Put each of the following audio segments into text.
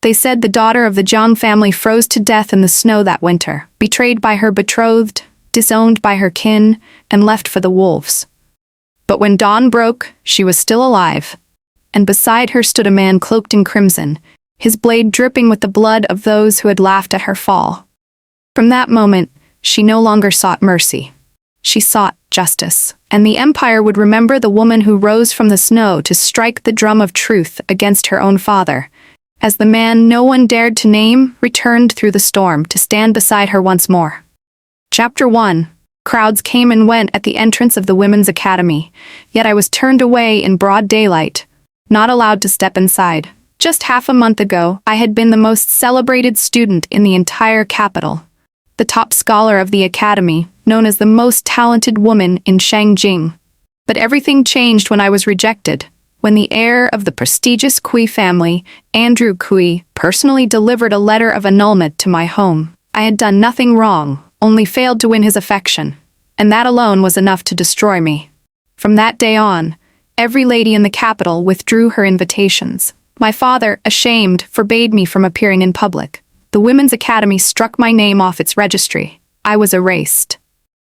They said the daughter of the Jiang family froze to death in the snow that winter, betrayed by her betrothed, disowned by her kin, and left for the wolves. But when dawn broke, she was still alive, and beside her stood a man cloaked in crimson, his blade dripping with the blood of those who had laughed at her fall. From that moment, she no longer sought mercy. She sought justice, and the empire would remember the woman who rose from the snow to strike the drum of truth against her own father, as the man no one dared to name returned through the storm to stand beside her once more. Chapter 1. Crowds came and went at the entrance of the Women's Academy, yet I was turned away in broad daylight, not allowed to step inside. Just half a month ago, I had been the most celebrated student in the entire capital, the top scholar of the academy, known as the most talented woman in Shangjing. But everything changed when I was rejected, when the heir of the prestigious Kui family, Andrew Kui, personally delivered a letter of annulment to my home. I had done nothing wrong, only failed to win his affection, and that alone was enough to destroy me. From that day on, every lady in the capital withdrew her invitations. My father, ashamed, forbade me from appearing in public. The Women's Academy struck my name off its registry. I was erased.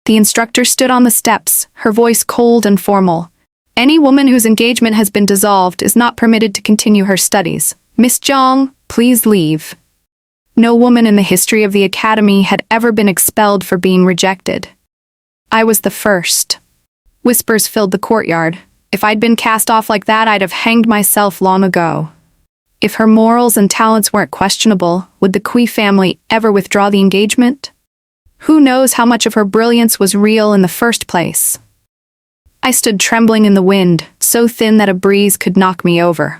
The instructor stood on the steps, her voice cold and formal. Any woman whose engagement has been dissolved is not permitted to continue her studies. Miss Jiang, please leave. No woman in the history of the academy had ever been expelled for being rejected. I was the first. Whispers filled the courtyard. If I'd been cast off like that, I'd have hanged myself long ago. If her morals and talents weren't questionable, would the Kui family ever withdraw the engagement? Who knows how much of her brilliance was real in the first place? I stood trembling in the wind, so thin that a breeze could knock me over.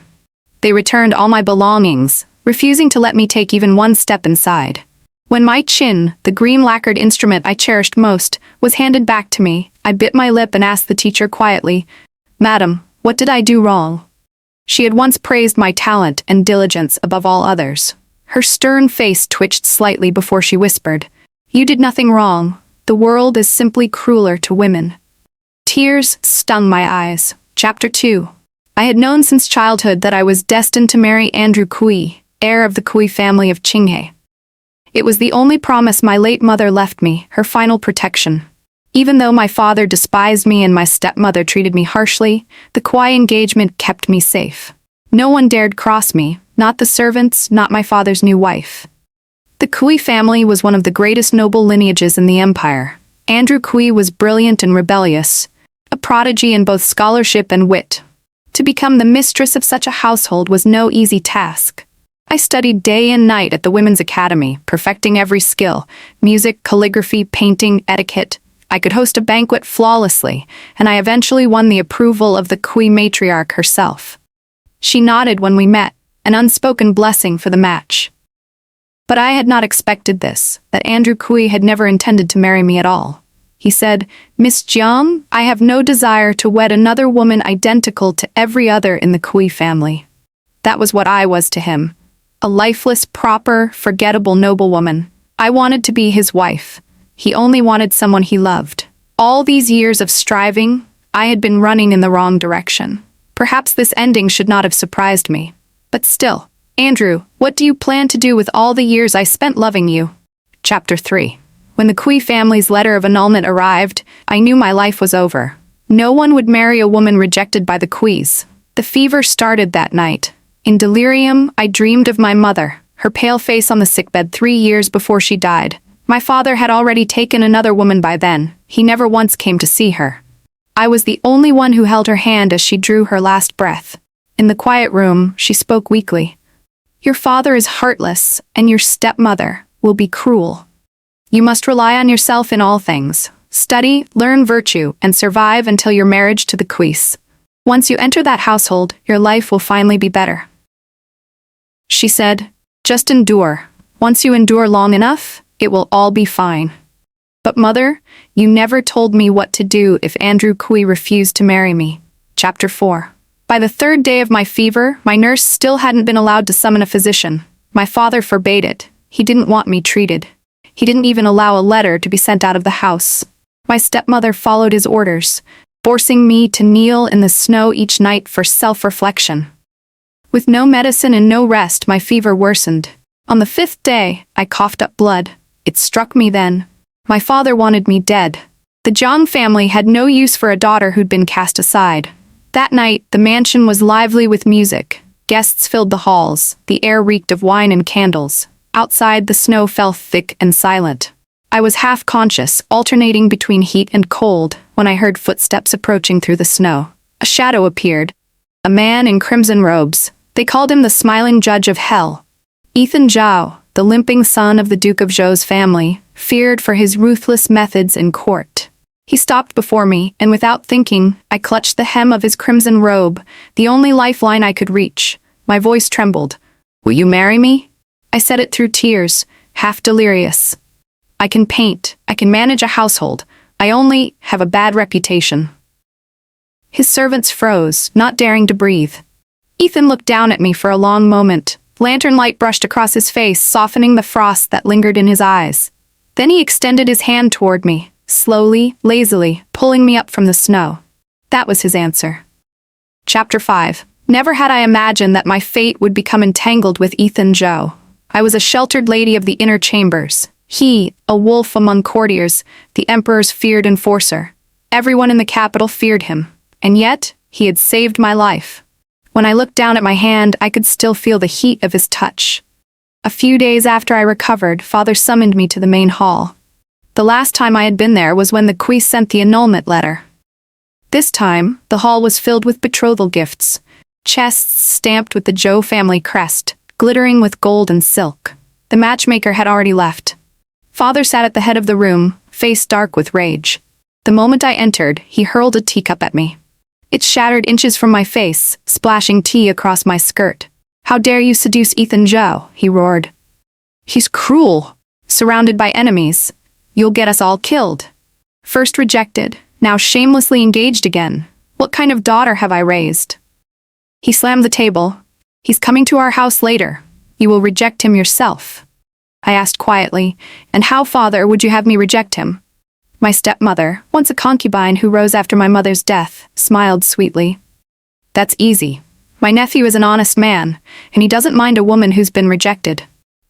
They returned all my belongings, refusing to let me take even one step inside. When my chin, the green lacquered instrument I cherished most, was handed back to me, I bit my lip and asked the teacher quietly, "Madam, what did I do wrong?" She had once praised my talent and diligence above all others. Her stern face twitched slightly before she whispered, "You did nothing wrong. The world is simply crueler to women." Tears stung my eyes. Chapter 2. I had known since childhood that I was destined to marry Andrew Kui, heir of the Kui family of Qinghe. It was the only promise my late mother left me, her final protection. Even though my father despised me and my stepmother treated me harshly, the Kui engagement kept me safe. No one dared cross me, not the servants, not my father's new wife. The Kui family was one of the greatest noble lineages in the empire. Andrew Kui was brilliant and rebellious, a prodigy in both scholarship and wit. To become the mistress of such a household was no easy task. I studied day and night at the Women's Academy, perfecting every skill: music, calligraphy, painting, etiquette. I could host a banquet flawlessly, and I eventually won the approval of the Kui matriarch herself. She nodded when we met, an unspoken blessing for the match. But I had not expected this, that Andrew Kui had never intended to marry me at all. He said, "Miss Jiang, I have no desire to wed another woman identical to every other in the Kui family." That was what I was to him. A lifeless, proper, forgettable noblewoman. I wanted to be his wife. He only wanted someone he loved. All these years of striving, I had been running in the wrong direction. Perhaps this ending should not have surprised me. But still, "Andrew, what do you plan to do with all the years I spent loving you?" Chapter 3. When the Kui family's letter of annulment arrived, I knew my life was over. No one would marry a woman rejected by the Kuis. The fever started that night. In delirium, I dreamed of my mother, her pale face on the sickbed 3 years before she died. My father had already taken another woman by then. He never once came to see her. I was the only one who held her hand as she drew her last breath. In the quiet room, she spoke weakly. "Your father is heartless, and your stepmother will be cruel. You must rely on yourself in all things. Study, learn virtue, and survive until your marriage to the Kuis. Once you enter that household, your life will finally be better." She said, "Just endure. Once you endure long enough, it will all be fine." "But mother, you never told me what to do if Andrew Kui refused to marry me." Chapter 4. By the 3rd day of my fever, my nurse still hadn't been allowed to summon a physician. My father forbade it. He didn't want me treated. He didn't even allow a letter to be sent out of the house. My stepmother followed his orders, forcing me to kneel in the snow each night for self-reflection. With no medicine and no rest, my fever worsened. On the 5th day, I coughed up blood. It struck me then. My father wanted me dead. The Jiang family had no use for a daughter who'd been cast aside. That night, the mansion was lively with music. Guests filled the halls. The air reeked of wine and candles. Outside, the snow fell thick and silent. I was half conscious, alternating between heat and cold, when I heard footsteps approaching through the snow. A shadow appeared. A man in crimson robes. They called him the smiling judge of hell. Ethan Zhao, the limping son of the Duke of Zhou's family, feared for his ruthless methods in court. He stopped before me, and without thinking, I clutched the hem of his crimson robe, the only lifeline I could reach. My voice trembled. "Will you marry me?" I said it through tears, half delirious. "I can paint, I can manage a household. I only have a bad reputation." His servants froze, not daring to breathe. Ethan looked down at me for a long moment. Lantern light brushed across his face, softening the frost that lingered in his eyes. Then he extended his hand toward me, slowly, lazily, pulling me up from the snow. That was his answer. Chapter 5. Never had I imagined that my fate would become entangled with Ethan Zhao. I was a sheltered lady of the inner chambers. He, a wolf among courtiers, the emperor's feared enforcer. Everyone in the capital feared him. And yet, he had saved my life. When I looked down at my hand, I could still feel the heat of his touch. A few days after I recovered, Father summoned me to the main hall. The last time I had been there was when the Kui sent the annulment letter. This time, the hall was filled with betrothal gifts, chests stamped with the Zhou family crest, glittering with gold and silk. The matchmaker had already left. Father sat at the head of the room, face dark with rage. The moment I entered, he hurled a teacup at me. It shattered inches from my face, splashing tea across my skirt. "How dare you seduce Ethan Zhao?" he roared. "He's cruel. Surrounded by enemies. You'll get us all killed. First rejected, now shamelessly engaged again. What kind of daughter have I raised?" He slammed the table. "He's coming to our house later. You will reject him yourself." I asked quietly, "And how, Father, would you have me reject him?" My stepmother, once a concubine who rose after my mother's death, smiled sweetly. "That's easy. My nephew is an honest man, and he doesn't mind a woman who's been rejected.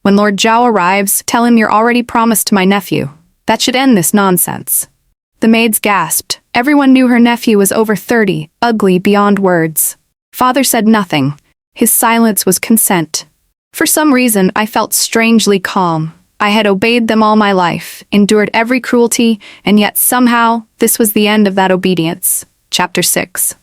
When Lord Zhao arrives, tell him you're already promised to my nephew. That should end this nonsense." The maids gasped. Everyone knew her nephew was over 30, ugly beyond words. Father said nothing. His silence was consent. For some reason, I felt strangely calm. I had obeyed them all my life, endured every cruelty, and yet somehow, this was the end of that obedience. Chapter 6.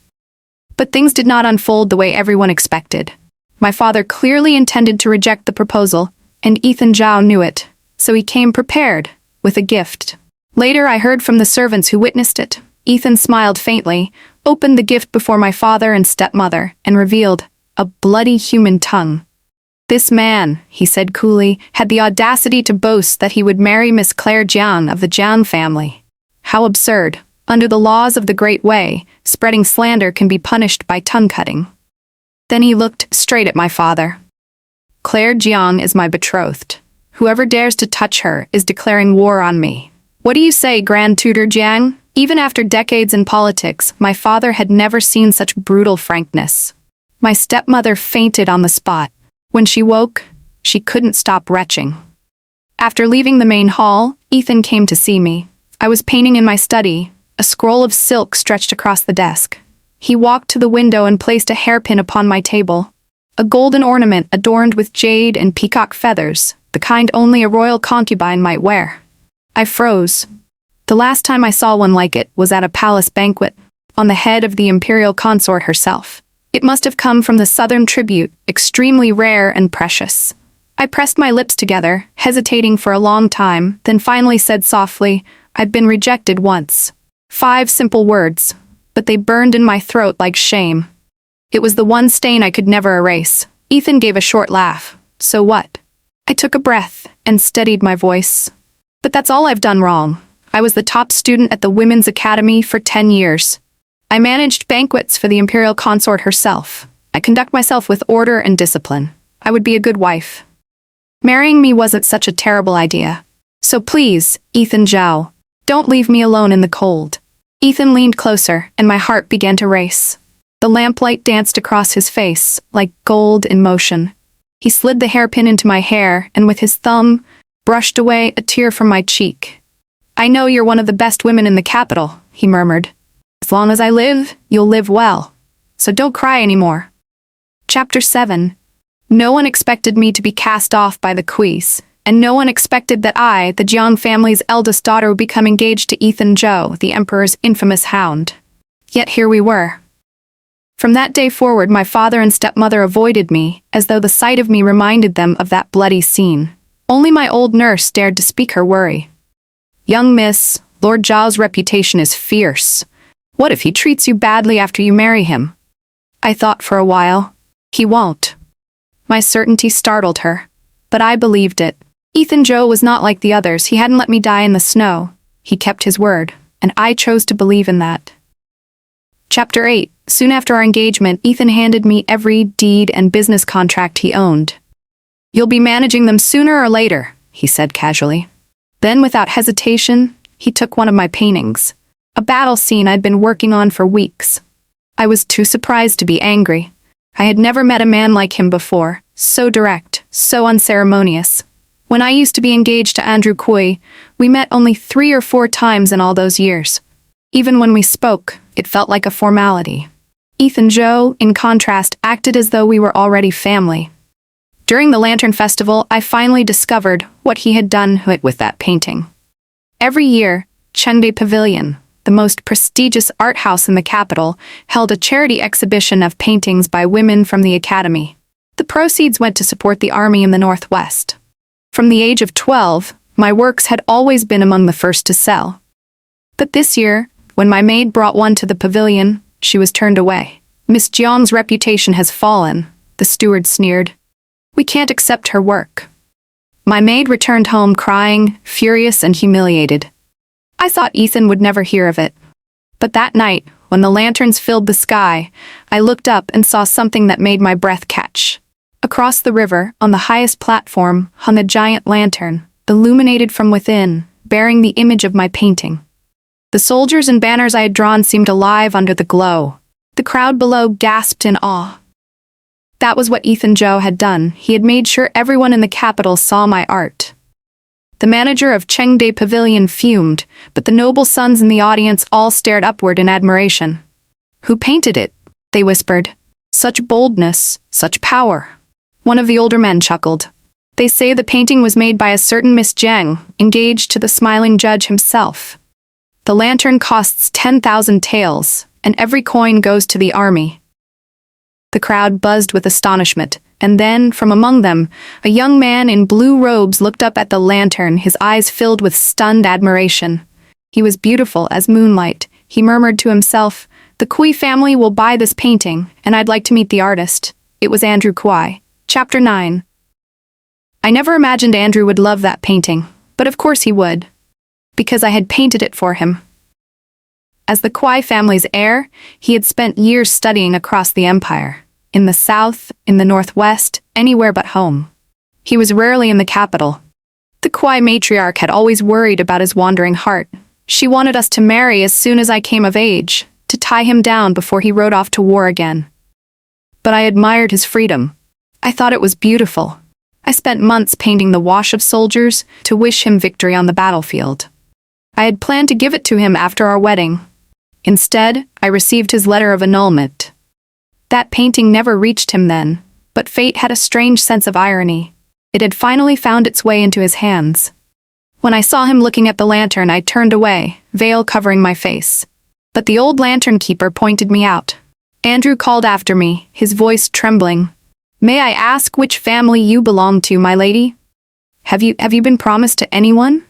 But things did not unfold the way everyone expected. My father clearly intended to reject the proposal, and Ethan Zhao knew it, so he came prepared, with a gift. Later I heard from the servants who witnessed it. Ethan smiled faintly, opened the gift before my father and stepmother, and revealed a bloody human tongue. "This man," he said coolly, "had the audacity to boast that he would marry Miss Claire Jiang of the Jiang family. How absurd. Under the laws of the Great Way, spreading slander can be punished by tongue-cutting." Then he looked straight at my father. "Claire Jiang is my betrothed. Whoever dares to touch her is declaring war on me. What do you say, Grand Tutor Jiang?" Even after decades in politics, my father had never seen such brutal frankness. My stepmother fainted on the spot. When she woke, she couldn't stop retching. After leaving the main hall, Ethan came to see me. I was painting in my study. A scroll of silk stretched across the desk. He walked to the window and placed a hairpin upon my table. A golden ornament adorned with jade and peacock feathers, the kind only a royal concubine might wear. I froze. The last time I saw one like it was at a palace banquet, on the head of the imperial consort herself. It must have come from the southern tribute, extremely rare and precious. I pressed my lips together, hesitating for a long time, then finally said softly, "I've been rejected once." 5 simple words, but they burned in my throat like shame. It was the one stain I could never erase. Ethan gave a short laugh. "So what?" I took a breath and steadied my voice. "But that's all I've done wrong. I was the top student at the Women's Academy for 10 years. I managed banquets for the imperial consort herself. I conduct myself with order and discipline. I would be a good wife. Marrying me wasn't such a terrible idea. So please, Ethan Zhao, don't leave me alone in the cold." Ethan leaned closer, and my heart began to race. The lamplight danced across his face, like gold in motion. He slid the hairpin into my hair and with his thumb, brushed away a tear from my cheek. "I know you're one of the best women in the capital," he murmured. "As long as I live, you'll live well. So don't cry anymore." Chapter 7. No one expected me to be cast off by the quiz, and no one expected that I, the Jiang family's eldest daughter, would become engaged to Ethan Zhou, the emperor's infamous hound. Yet here we were. From that day forward, my father and stepmother avoided me, as though the sight of me reminded them of that bloody scene. Only my old nurse dared to speak her worry. "Young miss, Lord Zhao's reputation is fierce. What if he treats you badly after you marry him?" I thought for a while. He won't. My certainty startled her. But I believed it. Ethan Zhou was not like the others. He hadn't let me die in the snow. He kept his word, and I chose to believe in that. Chapter 8. Soon after our engagement, Ethan handed me every deed and business contract he owned. "You'll be managing them sooner or later," he said casually. Then, without hesitation, he took one of my paintings. A battle scene I'd been working on for weeks. I was too surprised to be angry. I had never met a man like him before, so direct, so unceremonious. When I used to be engaged to Andrew Kui, we met only 3 or 4 times in all those years. Even when we spoke, it felt like a formality. Ethan Zhou, in contrast, acted as though we were already family. During the Lantern Festival, I finally discovered what he had done with that painting. Every year, Chengde Pavilion, the most prestigious art house in the capital, held a charity exhibition of paintings by women from the academy. The proceeds went to support the army in the Northwest. From the age of 12, my works had always been among the first to sell. But this year, when my maid brought one to the pavilion, she was turned away. "Miss Jiang's reputation has fallen," the steward sneered. "We can't accept her work." My maid returned home crying, furious and humiliated. I thought Ethan would never hear of it. But that night, when the lanterns filled the sky, I looked up and saw something that made my breath catch. Across the river, on the highest platform, hung a giant lantern, illuminated from within, bearing the image of my painting. The soldiers and banners I had drawn seemed alive under the glow. The crowd below gasped in awe. That was what Ethan Zhou had done. He had made sure everyone in the capital saw my art. The manager of Chengde Pavilion fumed, but the noble sons in the audience all stared upward in admiration. "Who painted it?" they whispered. "Such boldness, such power." One of the older men chuckled. "They say the painting was made by a certain Miss Jiang, engaged to the smiling judge himself. The lantern costs 10,000 taels, and every coin goes to the army." The crowd buzzed with astonishment, and then, from among them, a young man in blue robes looked up at the lantern, his eyes filled with stunned admiration. He was beautiful as moonlight. He murmured to himself, "The Kui family will buy this painting, and I'd like to meet the artist." It was Andrew Kui. Chapter 9. I never imagined Andrew would love that painting, but of course he would, because I had painted it for him. As the Kui family's heir, he had spent years studying across the empire. In the south, in the northwest, anywhere but home. He was rarely in the capital. The Kui matriarch had always worried about his wandering heart. She wanted us to marry as soon as I came of age, to tie him down before he rode off to war again. But I admired his freedom. I thought it was beautiful. I spent months painting the wash of soldiers to wish him victory on the battlefield. I had planned to give it to him after our wedding. Instead, I received his letter of annulment. That painting never reached him then, but fate had a strange sense of irony. It had finally found its way into his hands. When I saw him looking at the lantern, I turned away, veil covering my face. But the old lantern keeper pointed me out. Andrew called after me, his voice trembling. "May I ask which family you belong to, my lady? Have you been promised to anyone?"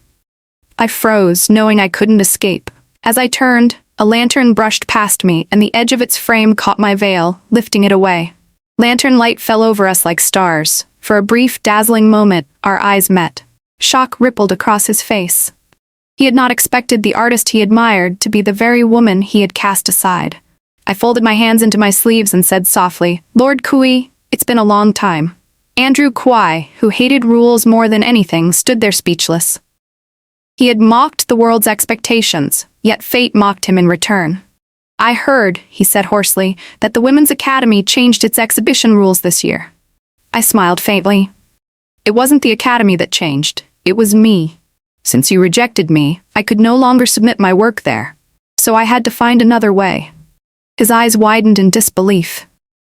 I froze, knowing I couldn't escape. As I turned, a lantern brushed past me, and the edge of its frame caught my veil, lifting it away. Lantern light fell over us like stars. For a brief, dazzling moment, our eyes met. Shock rippled across his face. He had not expected the artist he admired to be the very woman he had cast aside. I folded my hands into my sleeves and said softly, "Lord Kui, it's been a long time." Andrew Kui, who hated rules more than anything, stood there speechless. He had mocked the world's expectations, yet fate mocked him in return. I heard, he said hoarsely, that the Women's Academy changed its exhibition rules this year. I smiled faintly. It wasn't the Academy that changed, it was me. Since you rejected me, I could no longer submit my work there. So I had to find another way. His eyes widened in disbelief.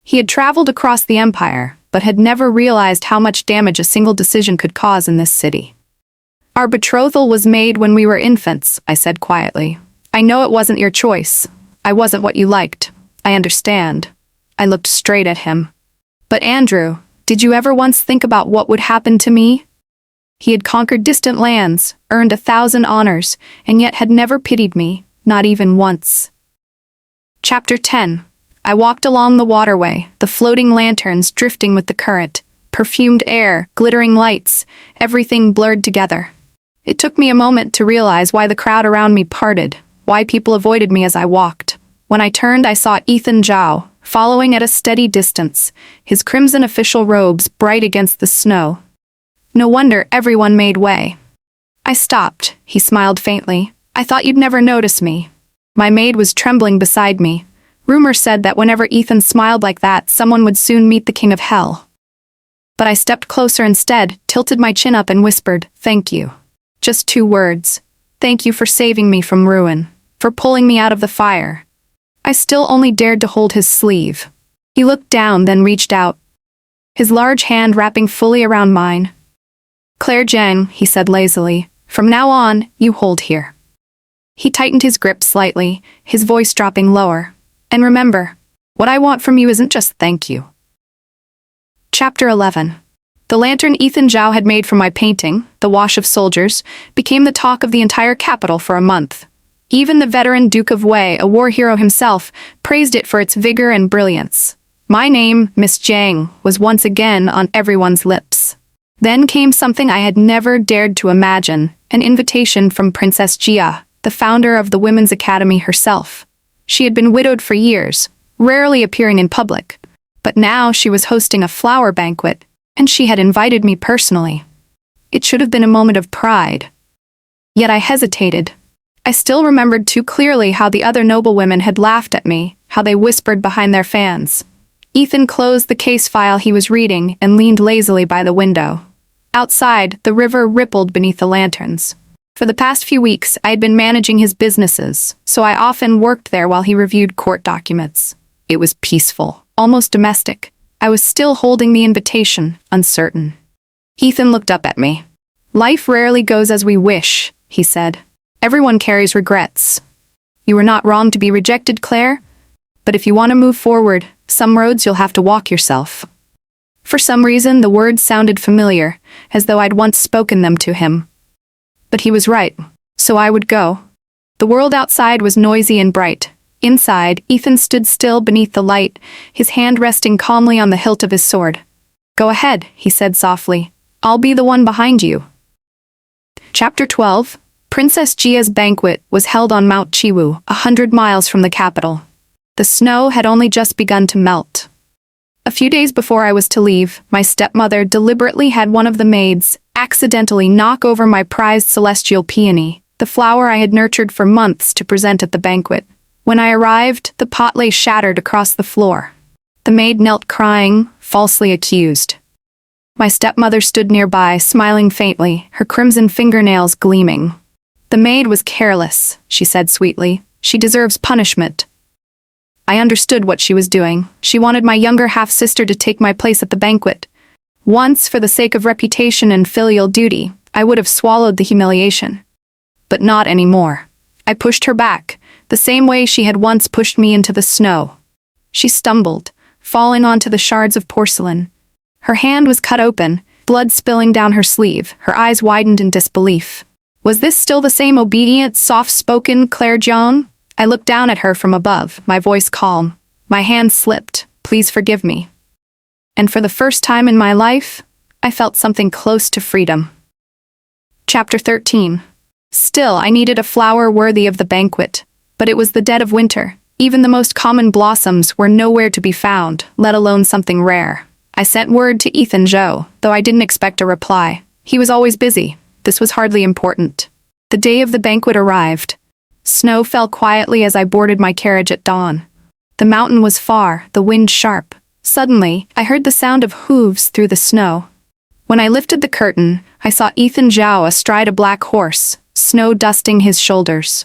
He had traveled across the empire, but had never realized how much damage a single decision could cause in this city. Our betrothal was made when we were infants, I said quietly. I know it wasn't your choice. I wasn't what you liked. I understand. I looked straight at him. But Andrew, did you ever once think about what would happen to me? He had conquered distant lands, earned 1,000 honors, and yet had never pitied me, not even once. Chapter 10. I walked along the waterway, the floating lanterns drifting with the current, perfumed air, glittering lights, everything blurred together. It took me a moment to realize why the crowd around me parted, why people avoided me as I walked. When I turned, I saw Ethan Jiang, following at a steady distance, his crimson official robes bright against the snow. No wonder everyone made way. I stopped, he smiled faintly. I thought you'd never notice me. My maid was trembling beside me. Rumor said that whenever Ethan smiled like that, someone would soon meet the king of hell. But I stepped closer instead, tilted my chin up and whispered, "Thank you." Just 2 words. Thank you for saving me from ruin, for pulling me out of the fire. I still only dared to hold his sleeve. He looked down, then reached out, his large hand wrapping fully around mine. "Claire Jiang," he said lazily, "from now on, you hold here." He tightened his grip slightly, his voice dropping lower. "And remember, what I want from you isn't just thank you." Chapter 11. The lantern Ethan Jiang had made from my painting, The Wash of Soldiers, became the talk of the entire capital for a month. Even the veteran Duke of Wei, a war hero himself, praised it for its vigor and brilliance. My name, Miss Jiang, was once again on everyone's lips. Then came something I had never dared to imagine, an invitation from Princess Jia, the founder of the Women's Academy herself. She had been widowed for years, rarely appearing in public, but now she was hosting a flower banquet, and she had invited me personally. It should have been a moment of pride. Yet I hesitated. I still remembered too clearly how the other noblewomen had laughed at me, how they whispered behind their fans. Ethan closed the case file he was reading and leaned lazily by the window. Outside, the river rippled beneath the lanterns. For the past few weeks, I had been managing his businesses, so I often worked there while he reviewed court documents. It was peaceful, almost domestic. I was still holding the invitation, uncertain. Ethan looked up at me. "Life rarely goes as we wish," he said. "Everyone carries regrets. You were not wrong to be rejected, Claire. But if you want to move forward, some roads you'll have to walk yourself." For some reason, the words sounded familiar, as though I'd once spoken them to him. But he was right, so I would go. The world outside was noisy and bright. Inside, Ethan stood still beneath the light, his hand resting calmly on the hilt of his sword. "Go ahead," he said softly. "I'll be the one behind you." Chapter 12. Princess Jia's banquet was held on Mount Chiwu, 100 miles from the capital. The snow had only just begun to melt. A few days before I was to leave, my stepmother deliberately had one of the maids accidentally knock over my prized celestial peony, the flower I had nurtured for months to present at the banquet. When I arrived, the pot lay shattered across the floor. The maid knelt crying, falsely accused. My stepmother stood nearby, smiling faintly, her crimson fingernails gleaming. "The maid was careless," she said sweetly. "She deserves punishment." I understood what she was doing. She wanted my younger half-sister to take my place at the banquet. Once, for the sake of reputation and filial duty, I would have swallowed the humiliation. But not anymore. I pushed her back, the same way she had once pushed me into the snow. She stumbled, falling onto the shards of porcelain. Her hand was cut open, blood spilling down her sleeve, her eyes widened in disbelief. Was this still the same obedient, soft-spoken Claire Jiang? I looked down at her from above, my voice calm. My hand slipped. "Please forgive me." And for the first time in my life, I felt something close to freedom. Chapter 13. Still, I needed a flower worthy of the banquet. But it was the dead of winter. Even the most common blossoms were nowhere to be found, let alone something rare. I sent word to Ethan Jiang, though I didn't expect a reply. He was always busy. This was hardly important. The day of the banquet arrived. Snow fell quietly as I boarded my carriage at dawn. The mountain was far, the wind sharp. Suddenly, I heard the sound of hooves through the snow. When I lifted the curtain, I saw Ethan Zhao astride a black horse, snow dusting his shoulders.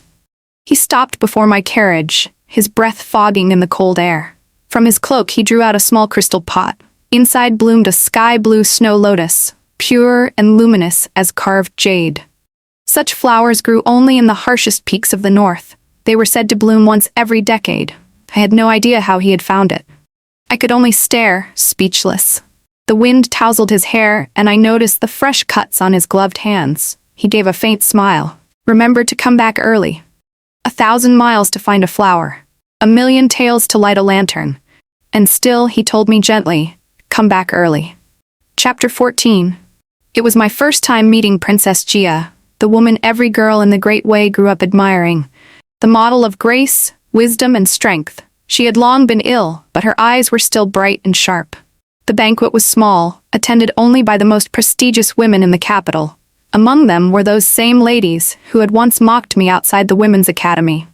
He stopped before my carriage, his breath fogging in the cold air. From his cloak he drew out a small crystal pot. Inside bloomed a sky-blue snow lotus, pure and luminous as carved jade. Such flowers grew only in the harshest peaks of the north. They were said to bloom once every decade. I had no idea how he had found it. I could only stare, speechless. The wind tousled his hair, and I noticed the fresh cuts on his gloved hands. He gave a faint smile. Remember to come back early. 1,000 miles to find a flower. 1,000,000 tales to light a lantern. And still, he told me gently, come back early. Chapter 14. It was my first time meeting Princess Jia, the woman every girl in the Great Way grew up admiring. The model of grace, wisdom, and strength. She had long been ill, but her eyes were still bright and sharp. The banquet was small, attended only by the most prestigious women in the capital. Among them were those same ladies who had once mocked me outside the women's academy.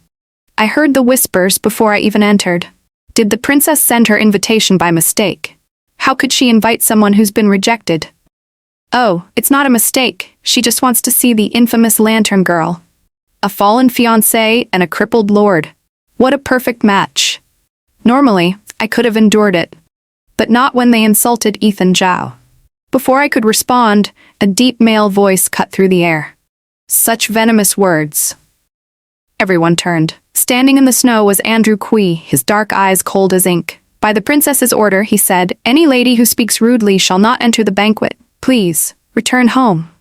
I heard the whispers before I even entered. Did the princess send her invitation by mistake? How could she invite someone who's been rejected? Oh, it's not a mistake, she just wants to see the infamous lantern girl. A fallen fiancé and a crippled lord. What a perfect match. Normally, I could have endured it. But not when they insulted Ethan Zhao. Before I could respond, a deep male voice cut through the air. Such venomous words. Everyone turned. Standing in the snow was Andrew Kui, his dark eyes cold as ink. By the princess's order, he said, any lady who speaks rudely shall not enter the banquet. Please, return home.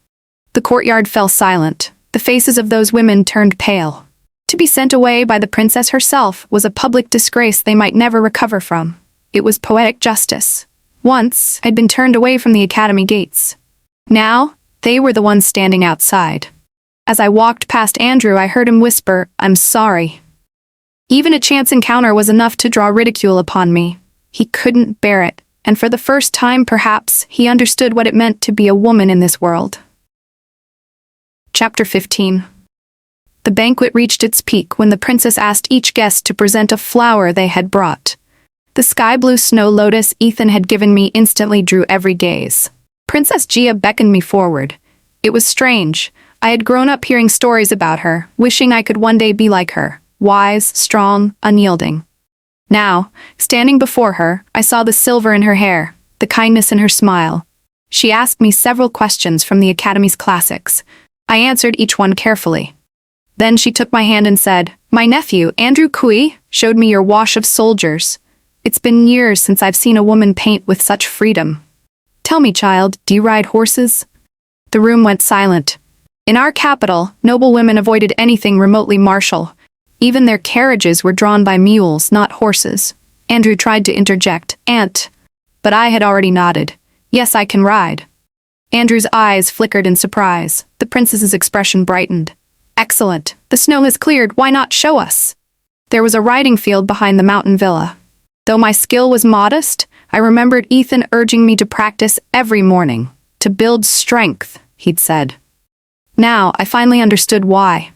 The courtyard fell silent. The faces of those women turned pale. To be sent away by the princess herself was a public disgrace they might never recover from. It was poetic justice. Once, I'd been turned away from the academy gates. Now, they were the ones standing outside. As I walked past Andrew, I heard him whisper, I'm sorry. Even a chance encounter was enough to draw ridicule upon me. He couldn't bear it, and for the first time, perhaps, he understood what it meant to be a woman in this world. Chapter 15. The banquet reached its peak when the princess asked each guest to present a flower they had brought. The sky-blue snow lotus Ethan had given me instantly drew every gaze. Princess Jia beckoned me forward. It was strange. I had grown up hearing stories about her, wishing I could one day be like her, wise, strong, unyielding. Now, standing before her, I saw the silver in her hair, the kindness in her smile. She asked me several questions from the Academy's classics. I answered each one carefully. Then she took my hand and said, my nephew, Andrew Kui, showed me your wash of soldiers. It's been years since I've seen a woman paint with such freedom. Tell me, child, do you ride horses? The room went silent. In our capital, noble women avoided anything remotely martial. Even their carriages were drawn by mules, not horses. Andrew tried to interject, Aunt. But I had already nodded. Yes, I can ride. Andrew's eyes flickered in surprise. The princess's expression brightened. Excellent. The snow has cleared. Why not show us? There was a riding field behind the mountain villa. Though my skill was modest, I remembered Ethan urging me to practice every morning. To build strength, he'd said. Now, I finally understood why.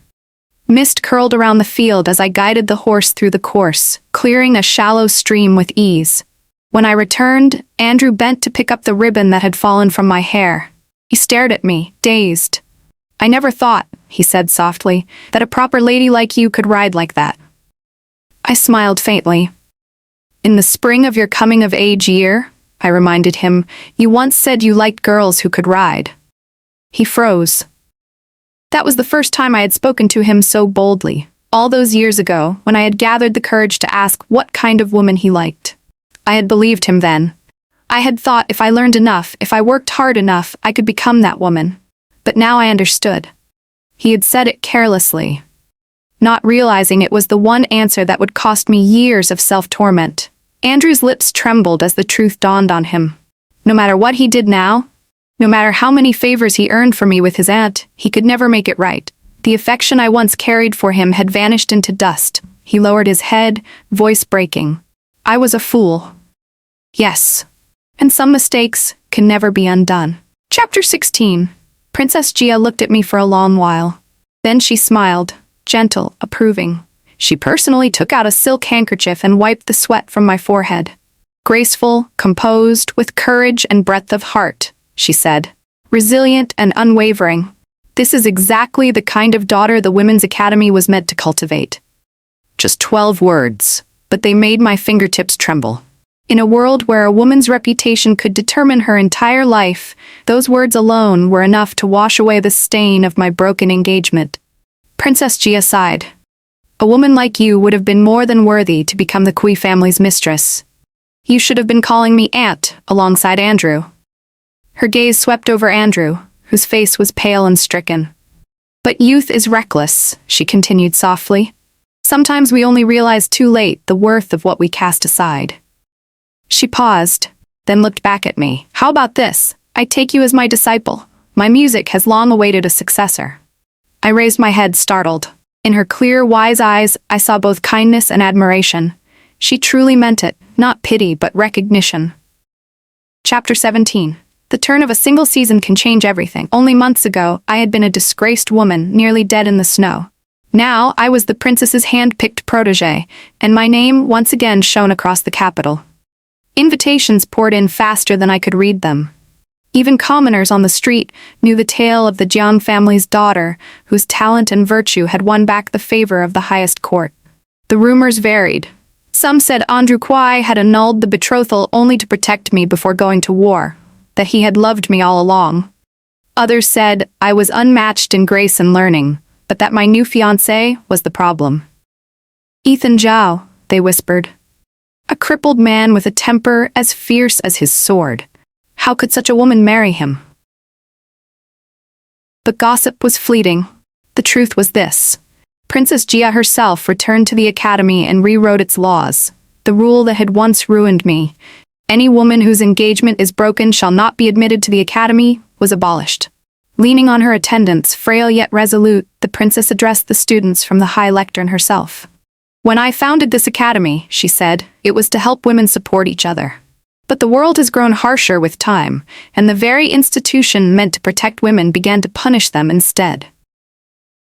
Mist curled around the field as I guided the horse through the course, clearing a shallow stream with ease. When I returned, Andrew bent to pick up the ribbon that had fallen from my hair. He stared at me, dazed. I never thought, he said softly, that a proper lady like you could ride like that. I smiled faintly. In the spring of your coming-of-age year, I reminded him, you once said you liked girls who could ride. He froze. That was the first time I had spoken to him so boldly, all those years ago, when I had gathered the courage to ask what kind of woman he liked. I had believed him then. I had thought if I learned enough, if I worked hard enough, I could become that woman. But now I understood. He had said it carelessly, not realizing it was the one answer that would cost me years of self-torment. Andrew's lips trembled as the truth dawned on him. No matter what he did now, no matter how many favors he earned for me with his aunt, he could never make it right. The affection I once carried for him had vanished into dust. He lowered his head, voice breaking. I was a fool. Yes. And some mistakes can never be undone. Chapter 16. Princess Jia looked at me for a long while. Then she smiled. gentle, approving. She personally took out a silk handkerchief and wiped the sweat from my forehead. Graceful, composed, with courage and breadth of heart, she said. Resilient and unwavering. This is exactly the kind of daughter the Women's Academy was meant to cultivate. Just 12 words, but they made my fingertips tremble. In a world where a woman's reputation could determine her entire life, those words alone were enough to wash away the stain of my broken engagement. Princess Jia sighed. A woman like you would have been more than worthy to become the Kui family's mistress. You should have been calling me Aunt, alongside Andrew. Her gaze swept over Andrew, whose face was pale and stricken. But youth is reckless, she continued softly. Sometimes we only realize too late the worth of what we cast aside. She paused, then looked back at me. How about this? I take you as my disciple. My music has long awaited a successor. I raised my head, startled. In her clear, wise eyes, I saw both kindness and admiration. She truly meant it, not pity but recognition. Chapter 17. The turn of a single season can change everything. Only months ago, I had been a disgraced woman, nearly dead in the snow. Now, I was the princess's hand-picked protégé, and my name once again shone across the capital. Invitations poured in faster than I could read them. Even commoners on the street knew the tale of the Jiang family's daughter, whose talent and virtue had won back the favor of the highest court. The rumors varied. Some said Andrew Kui had annulled the betrothal only to protect me before going to war, that he had loved me all along. Others said I was unmatched in grace and learning, but that my new fiancé was the problem. Ethan Zhao, they whispered. A crippled man with a temper as fierce as his sword. How could such a woman marry him? But gossip was fleeting. The truth was this. Princess Jia herself returned to the academy and rewrote its laws. The rule that had once ruined me. Any woman whose engagement is broken shall not be admitted to the academy, was abolished. Leaning on her attendants, frail yet resolute, the princess addressed the students from the high lectern herself. When I founded this academy, she said, it was to help women support each other. But the world has grown harsher with time, and the very institution meant to protect women began to punish them instead.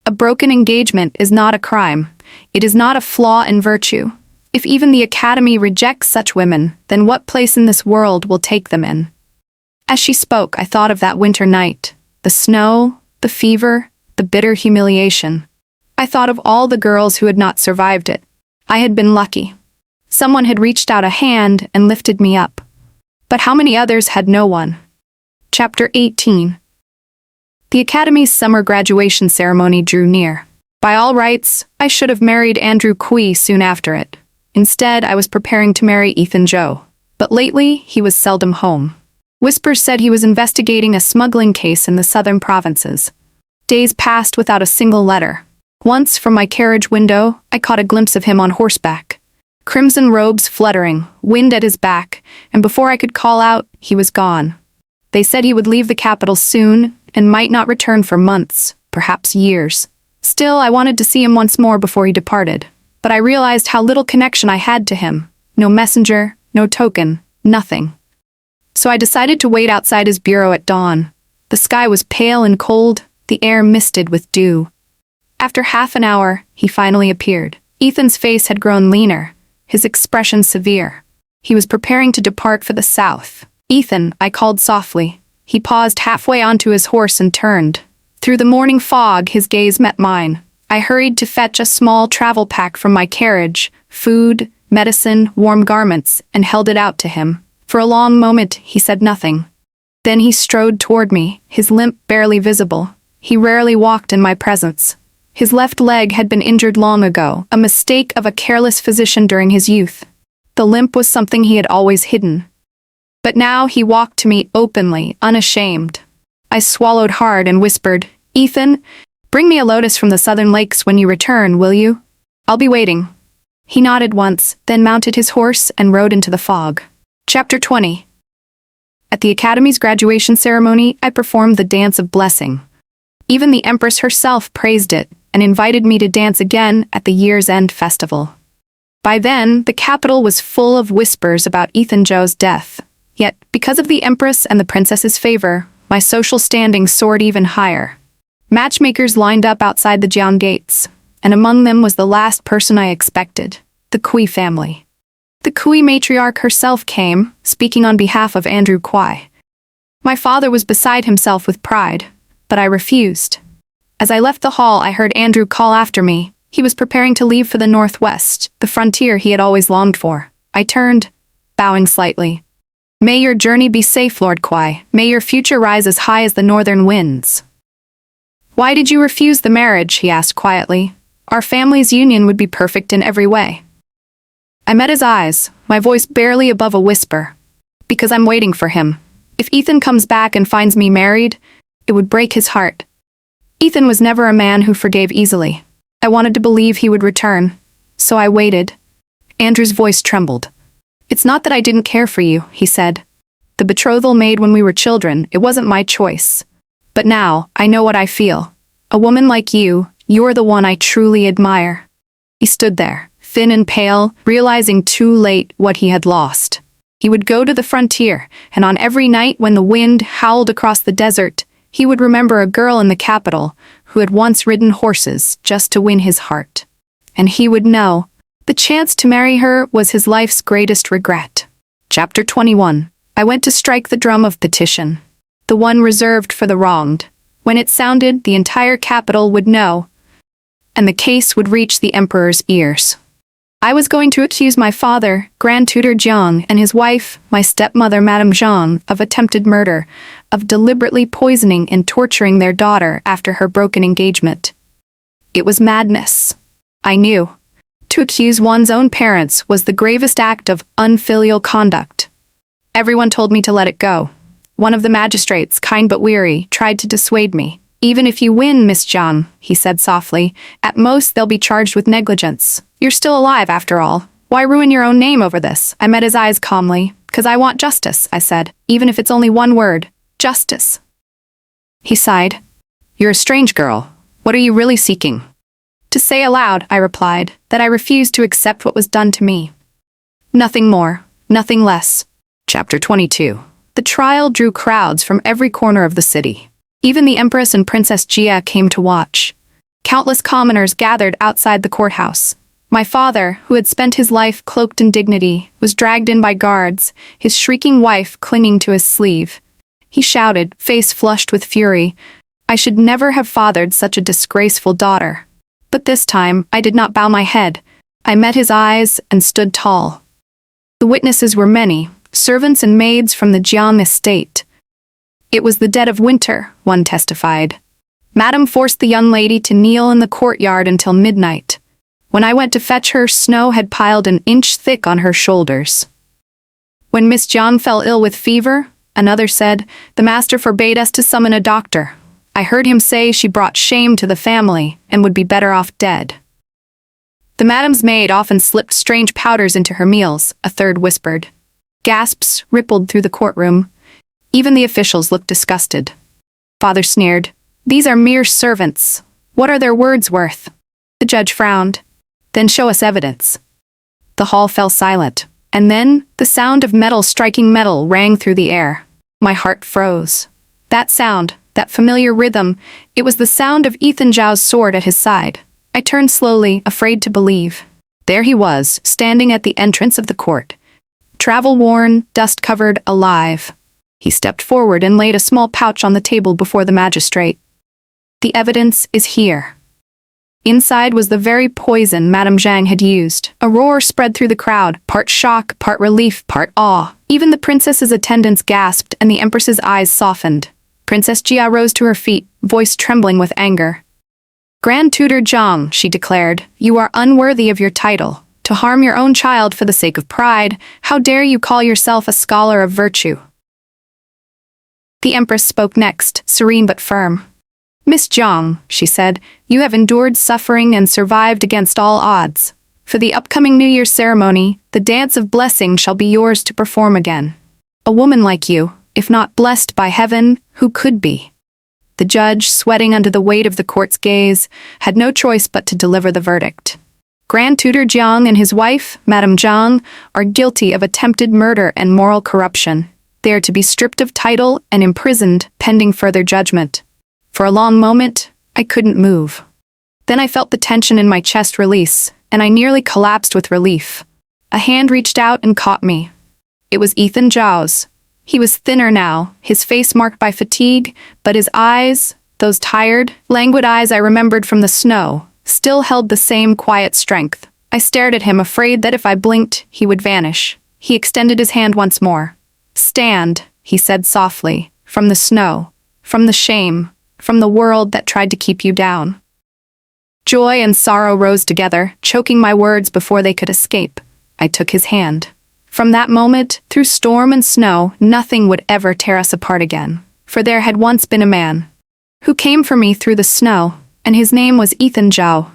A broken engagement is not a crime. It is not a flaw in virtue. If even the academy rejects such women, then what place in this world will take them in? As she spoke, I thought of that winter night. The snow, the fever, the bitter humiliation. I thought of all the girls who had not survived it. I had been lucky. Someone had reached out a hand and lifted me up. But how many others had no one? Chapter 18. The Academy's summer graduation ceremony drew near. By all rights, I should have married Andrew Kui soon after it. Instead, I was preparing to marry Ethan Zhou. But lately, he was seldom home. Whispers said he was investigating a smuggling case in the southern provinces. Days passed without a single letter. Once, from my carriage window, I caught a glimpse of him on horseback. Crimson robes fluttering, wind at his back, and before I could call out, he was gone. They said he would leave the capital soon, and might not return for months, perhaps years. Still, I wanted to see him once more before he departed. But I realized how little connection I had to him. No messenger, no token, nothing. So I decided to wait outside his bureau at dawn. The sky was pale and cold, the air misted with dew. After half an hour, he finally appeared. Ethan's face had grown leaner, his expression severe. He was preparing to depart for the south. Ethan, I called softly. He paused halfway onto his horse and turned. Through the morning fog, his gaze met mine. I hurried to fetch a small travel pack from my carriage, food, medicine, warm garments, and held it out to him. For a long moment, he said nothing. Then he strode toward me, his limp barely visible. He rarely walked in my presence. His left leg had been injured long ago, a mistake of a careless physician during his youth. The limp was something he had always hidden. But now he walked to me openly, unashamed. I swallowed hard and whispered, "Ethan, bring me a lotus from the southern lakes when you return, will you? I'll be waiting." He nodded once, then mounted his horse and rode into the fog. Chapter 20. At the Academy's graduation ceremony, I performed the dance of blessing. Even the Empress herself praised it, and invited me to dance again at the year's end festival. By then, the capital was full of whispers about Ethan Zhou's death. Yet, because of the Empress and the Princess's favor, my social standing soared even higher. Matchmakers lined up outside the Jiang gates. and among them was the last person I expected, the Kui family. The Kui matriarch herself came, speaking on behalf of Andrew Kui. My father was beside himself with pride, but I refused. As I left the hall, I heard Andrew call after me. He was preparing to leave for the northwest, the frontier he had always longed for. I turned, bowing slightly. May your journey be safe, Lord Kui. May your future rise as high as the northern winds. Why did you refuse the marriage? He asked quietly. Our family's union would be perfect in every way. I met his eyes, my voice barely above a whisper. Because I'm waiting for him. If Ethan comes back and finds me married, it would break his heart. Ethan was never a man who forgave easily. I wanted to believe he would return, so I waited. Andrew's voice trembled. It's not that I didn't care for you, he said. The betrothal made when we were children, it wasn't my choice. But now, I know what I feel. A woman like you, you're the one I truly admire. He stood there, thin and pale, realizing too late what he had lost. He would go to the frontier, and on every night when the wind howled across the desert, he would remember a girl in the capital who had once ridden horses just to win his heart. And he would know the chance to marry her was his life's greatest regret. Chapter 21. I went to strike the drum of petition, the one reserved for the wronged. When it sounded, the entire capital would know, and the case would reach the emperor's ears. I was going to accuse my father, Grand Tutor Jiang, and his wife, my stepmother Madame Jiang, of attempted murder, of deliberately poisoning and torturing their daughter after her broken engagement. It was madness. I knew. To accuse one's own parents was the gravest act of unfilial conduct. Everyone told me to let it go. One of the magistrates, kind but weary, tried to dissuade me. Even if you win, Miss Jiang, he said softly, at most they'll be charged with negligence. You're still alive after all. Why ruin your own name over this? I met his eyes calmly. 'Cause I want justice, I said, even if it's only one word. Justice. He sighed. You're a strange girl. What are you really seeking? To say aloud, I replied, that I refused to accept what was done to me. Nothing more, nothing less. Chapter 22. The trial drew crowds from every corner of the city. Even the Empress and Princess Jiang came to watch. Countless commoners gathered outside the courthouse. My father, who had spent his life cloaked in dignity, was dragged in by guards, his shrieking wife clinging to his sleeve. He shouted, face flushed with fury, I should never have fathered such a disgraceful daughter. But this time, I did not bow my head. I met his eyes and stood tall. The witnesses were many, servants and maids from the Jiang estate. It was the dead of winter, one testified. Madame forced the young lady to kneel in the courtyard until midnight. When I went to fetch her, snow had piled an inch thick on her shoulders. When Miss Jiang fell ill with fever, another said, the master forbade us to summon a doctor. I heard him say she brought shame to the family and would be better off dead. The madame's maid often slipped strange powders into her meals, a third whispered. Gasps rippled through the courtroom. Even the officials looked disgusted. Father sneered, these are mere servants. What are their words worth? The judge frowned. Then show us evidence. The hall fell silent, and then the sound of metal striking metal rang through the air. My heart froze. That sound, that familiar rhythm, it was the sound of Ethan Zhao's sword at his side. I turned slowly, afraid to believe. There he was, standing at the entrance of the court. Travel-worn, dust-covered, alive. He stepped forward and laid a small pouch on the table before the magistrate. The evidence is here. Inside was the very poison Madame Jiang had used. A roar spread through the crowd, part shock, part relief, part awe. Even the princess's attendants gasped and the empress's eyes softened. Princess Jiang rose to her feet, voice trembling with anger. Grand Tutor Jiang, she declared, you are unworthy of your title. To harm your own child for the sake of pride, how dare you call yourself a scholar of virtue? The empress spoke next, serene but firm. Miss Jiang, she said, you have endured suffering and survived against all odds. For the upcoming New Year's ceremony, the dance of blessing shall be yours to perform again. A woman like you, if not blessed by heaven, who could be? The judge, sweating under the weight of the court's gaze, had no choice but to deliver the verdict. Grand Tutor Jiang and his wife, Madame Jiang, are guilty of attempted murder and moral corruption. They are to be stripped of title and imprisoned, pending further judgment. For a long moment, I couldn't move. Then I felt the tension in my chest release, and I nearly collapsed with relief. A hand reached out and caught me. It was Ethan Zhao's. He was thinner now, his face marked by fatigue, but his eyes, those tired, languid eyes I remembered from the snow, still held the same quiet strength. I stared at him, afraid that if I blinked, he would vanish. He extended his hand once more. "Stand," he said softly, "from the snow, from the shame, from the world that tried to keep you down." Joy and sorrow rose together, choking my words before they could escape. I took his hand. From that moment, through storm and snow, nothing would ever tear us apart again. For there had once been a man who came for me through the snow, and his name was Ethan Zhao.